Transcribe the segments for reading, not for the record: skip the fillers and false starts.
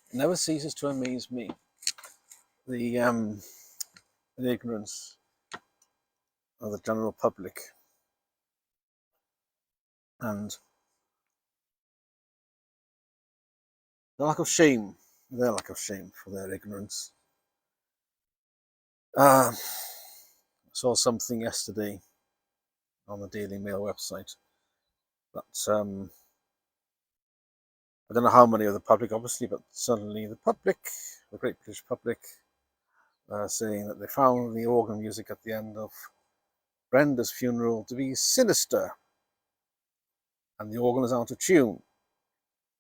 It never ceases to amaze me the ignorance of the general public and the lack of shame, their lack of shame for their ignorance. I saw something yesterday on the Daily Mail website that I don't know how many of the public, obviously, but certainly the public, the great British public, saying that they found the organ music at the end of Brenda's funeral to be sinister, and the organ is out of tune.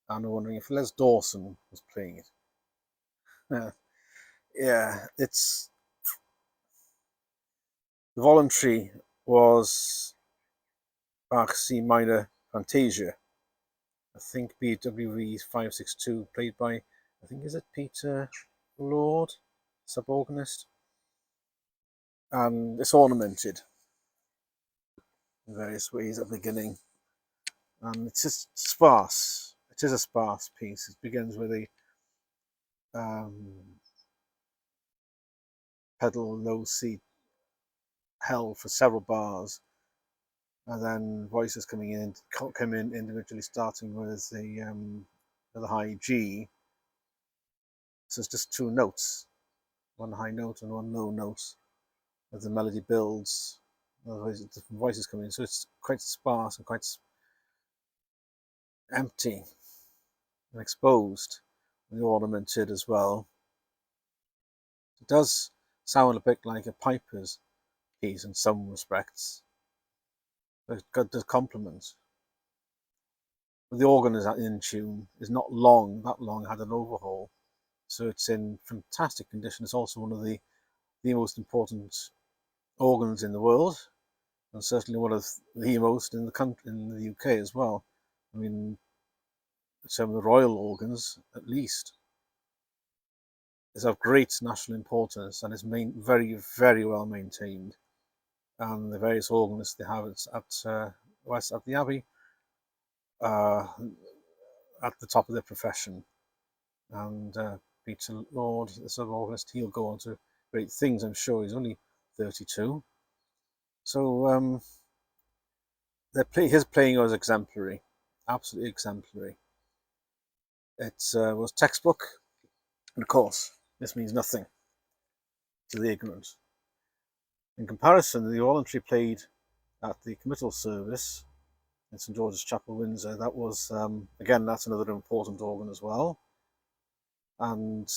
And we're wondering if Les Dawson was playing it. Yeah, it's the voluntary was Bach C minor Fantasia. I think BWV 562, played by, I think, is it Peter Lord, sub-organist? And it's ornamented in various ways at the beginning. And it's just sparse. It is a sparse piece. It begins with a pedal low C held for several bars, and then voices come in individually, starting with the high G. So it's just two notes, one high note and one low note, as the melody builds. Otherwise, different voices come in, so it's quite sparse and quite empty and exposed, and ornamented as well. It does sound a bit like a piper's piece in some respects, but it does complement. The organ is in tune, is not that long, had an overhaul, so it's in fantastic condition. It's also one of the most important organs in the world, and certainly one of the most in the country, in the UK as well. I mean, some of the royal organs, at least, is of great national importance and is very, very well maintained. And the various organists they have at the Abbey are at the top of their profession. And Peter Lord, the sub-organist, he'll go on to great things, I'm sure. He's only 32. So his playing was exemplary, absolutely exemplary. It was textbook, and of course, this means nothing to the ignorant. In comparison, the voluntary played at the committal service in St George's Chapel, Windsor, that was, again, that's another important organ as well. And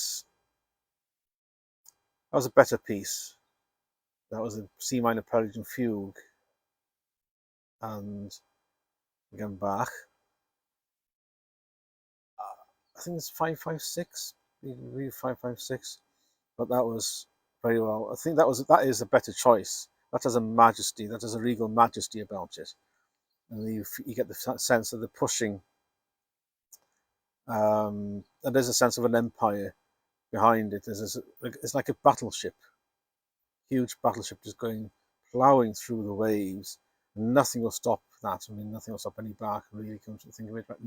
that was a better piece. That was a C minor prelude and fugue. And again, Bach. I think it's 556, 556, but that was very well. I think that is a better choice. That has a majesty, that has a regal majesty about it, and you get the sense of the pushing. There's a sense of an empire behind it. It's like a battleship, huge battleship just plowing through the waves, and nothing will stop that. I mean, nothing will stop any Bach, really, comes to think of it. But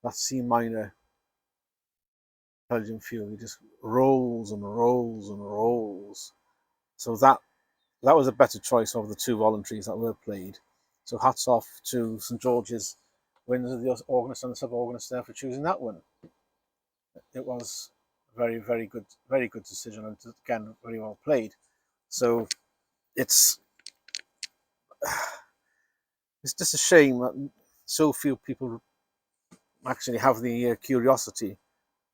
that C minor Belgian fugue, it just rolls and rolls and rolls. So that was a better choice of the two voluntaries that were played. So hats off to St George's Windsor, the organist and the sub-organist there, for choosing that one. It was very, very good decision, and again, very well played. So it's just a shame that so few people actually have the curiosity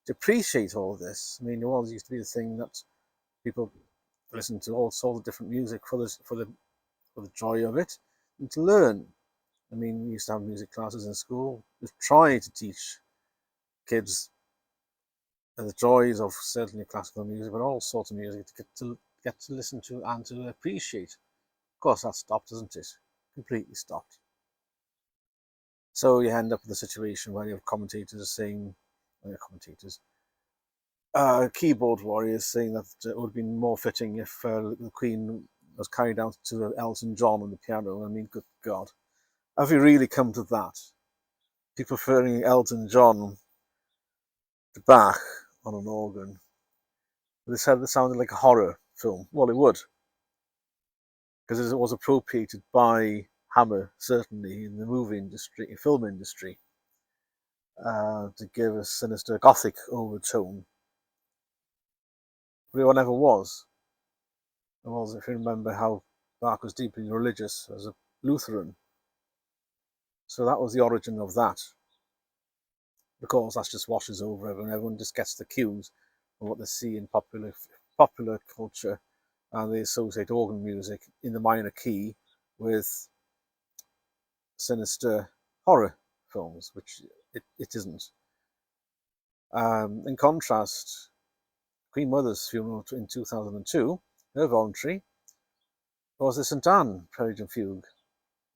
to appreciate all of this. I mean, it always used to be the thing that people listen to all sorts of different music for the joy of it and to learn. I mean, we used to have music classes in school. We try to teach kids the joys of certainly classical music, but all sorts of music to get to listen to and to appreciate. Of course, that stopped, doesn't it? Completely stopped. So you end up with a situation where you have commentators saying, keyboard warriors saying that it would have been more fitting if the Queen was carried out to Elton John on the piano. I mean, good God. Have we really come to that? People preferring Elton John to Bach on an organ. They said it sounded like a horror film. Well, it would, because it was appropriated by Hammer, certainly in the movie industry, film industry, to give a sinister gothic overtone. But it never was. It was, if you remember how Bach was deeply religious as a Lutheran. So that was the origin of that. Of course, that just washes over everyone. Everyone just gets the cues of what they see in popular culture, and they associate organ music in the minor key with sinister horror films, which it isn't. In contrast, Queen Mother's funeral in 2002, her voluntary, was the St. Anne Prelude Fugue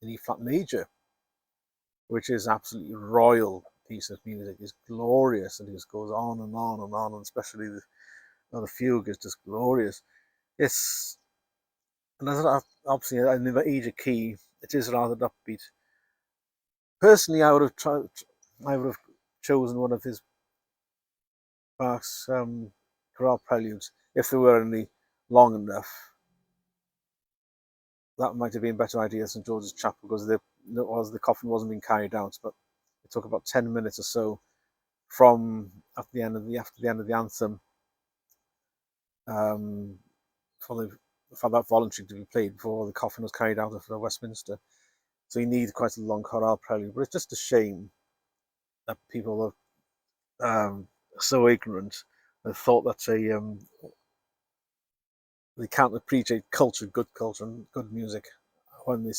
in E flat major, which is absolutely royal piece of music. It's glorious, and it just goes on and on and on, and especially the fugue is just glorious. It's, and obviously in the major key, it is rather upbeat. Personally, I would have chosen one of his Bach's chorale preludes if they were only long enough. That might have been a better idea than St George's Chapel, because the coffin wasn't being carried out, but it took about 10 minutes or so from after the end of the anthem, for that voluntary to be played before the coffin was carried out of Westminster. So you need quite a long chorale prelude, but it's just a shame that people are so ignorant and thought that they can't appreciate good culture and good music when they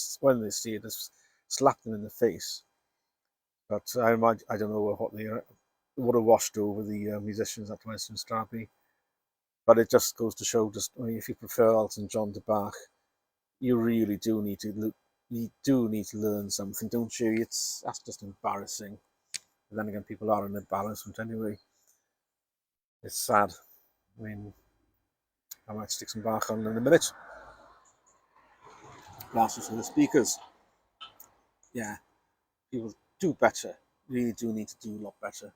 see it. It's slapped them in the face. But I don't know what they would have washed over the musicians at Westminster Abbey. But it just goes to show, if you prefer Elton John to Bach, you really do need to learn something, don't you? That's just embarrassing. But then again, people are an embarrassment anyway. It's sad. I mean, I might stick some Bach on in a minute. Glasses for the speakers. Yeah, people do better. Really do need to do a lot better.